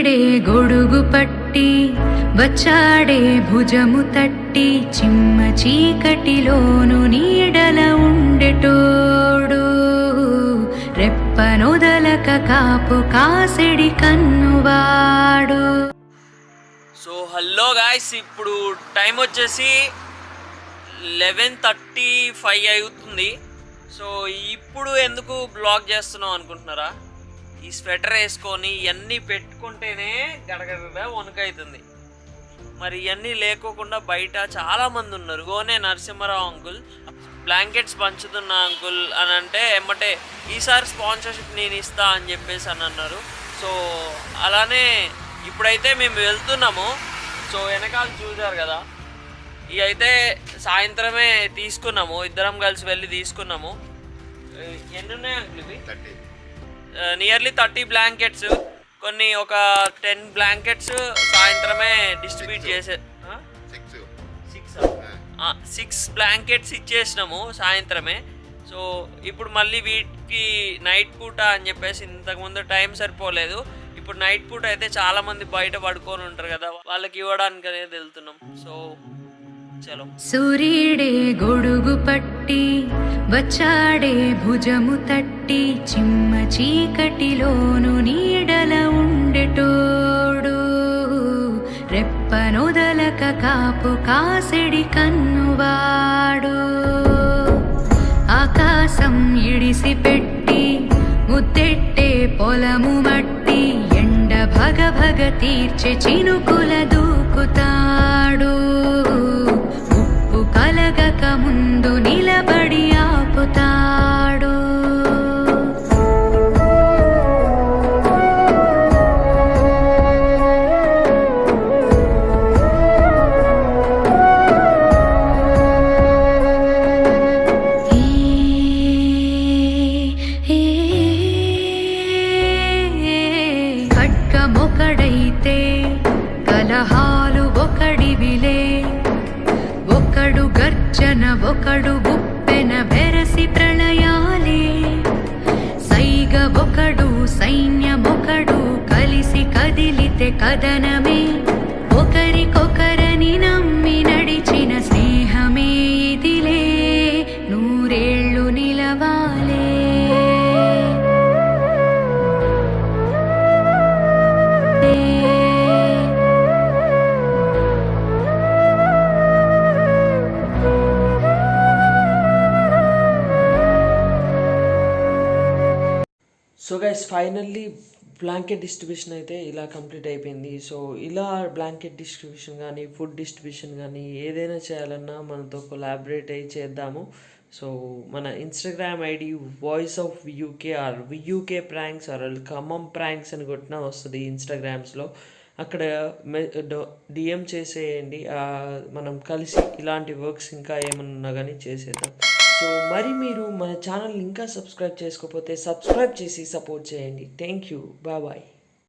సూర్యుడే గొడుగు పట్టి వచ్చాడే భుజము తట్టి చిమ్మ చీకటిలోను నీడల ఉండెటోడు రెప్పనొదలక కాపు కాసిడి కన్నువాడు. సో హలో గాయ్స్, ఇప్పుడు టైం వచ్చేసి 11:35 అవుతుంది. సో ఇప్పుడు ఎందుకు బ్లాగ్ చేస్తున్నాం అనుకుంటున్నారా? ఈ స్వెటర్ వేసుకొని ఇవన్నీ పెట్టుకుంటేనే గడగడ వణుకవుతుంది. మరి ఇవన్నీ లేకోకుండా బయట చాలామంది ఉన్నారు. గోనే నరసింహారావు అంకుల్ బ్లాంకెట్స్ పంచుతున్న అంకుల్ అని అంటే ఎమ్మటే ఈసారి స్పాన్సర్షిప్ నేను ఇస్తా అని చెప్పేసి అని అన్నారు. సో అలానే ఇప్పుడైతే మేము వెళ్తున్నాము. సో వెనకాల చూసారు కదా, ఇవి అయితే సాయంత్రమే తీసుకున్నాము, ఇద్దరం కలిసి వెళ్ళి తీసుకున్నాము. ఎన్ని ఉన్నాయి అంకుల్ ఇవి? Nearly 30 blankets. కొన్ని ఒక 10 బ్లాంకెట్స్ సాయంత్రమే డిస్ట్రిబ్యూట్ చేసే 6 బ్లాంకెట్స్ ఇచ్చేసినాము సాయంత్రమే. సో ఇప్పుడు మళ్ళీ వీటికి నైట్ పూట అని చెప్పేసి ఇంతకుముందు టైం సరిపోలేదు. ఇప్పుడు నైట్ పూట అయితే చాలామంది బయట పడుకొని ఉంటారు కదా, వాళ్ళకి ఇవ్వడానికి అనేది వెళ్తున్నాం. సో చలో. సూర్యుడే గొడుగు పట్టి వచ్చాడే భుజము తట్టి చిమ్మ చీకటిలోను నీడల ఉండెటోడు రెప్పనొదలక కాపు కాసిడి కన్నువాడు. ఆకాశం ఇడిసి పెట్టి ముద్దెట్టే పొలము మట్టి ఎండ భగ భగ తీర్చే చినుకుల దూకుతాడు. ఉప్పు కలగక ముందు నిలబడి ఆపుతాడు. ఖడ్గమొకడైతే కలహాలు ఒకడివిలే, ఒకడు గర్జన ఒకడు ఉప్పెన బెరసి ప్రళయాలే. సైగ ఒకడు సైన్యమొకడు కలిసి కదిలితే కదనమే. ఒకరికొకరని నమ్మి నడిచిన స్నేహమే ఇదిలే, నూరేళ్ళు నిలవాలే. So guys, finally blanket distribution అయితే ఇలా కంప్లీట్ అయిపోయింది. సో ఇలా బ్లాంకెట్ డిస్ట్రిబ్యూషన్ కానీ ఫుడ్ డిస్ట్రిబ్యూషన్ కానీ ఏదైనా చేయాలన్నా మనతో కొలాబరేట్ అయ్యి చేద్దాము. సో మన Instagram ID voice of VUK or VUK pranks or Khammam pranks అని కొట్టినా వస్తుంది ఇన్స్టాగ్రామ్స్లో. అక్కడ డిఎం చేసేయండి, మనం కలిసి ఇలాంటి వర్క్స్ ఇంకా ఏమన్నా కానీ చేసేద్దాం. సో మరి మీరు మన ఛానల్ ఇంకా సబ్స్క్రైబ్ చేసుకోకపోతే సబ్స్క్రైబ్ చేసి సపోర్ట్ చేయండి. Thank you, bye.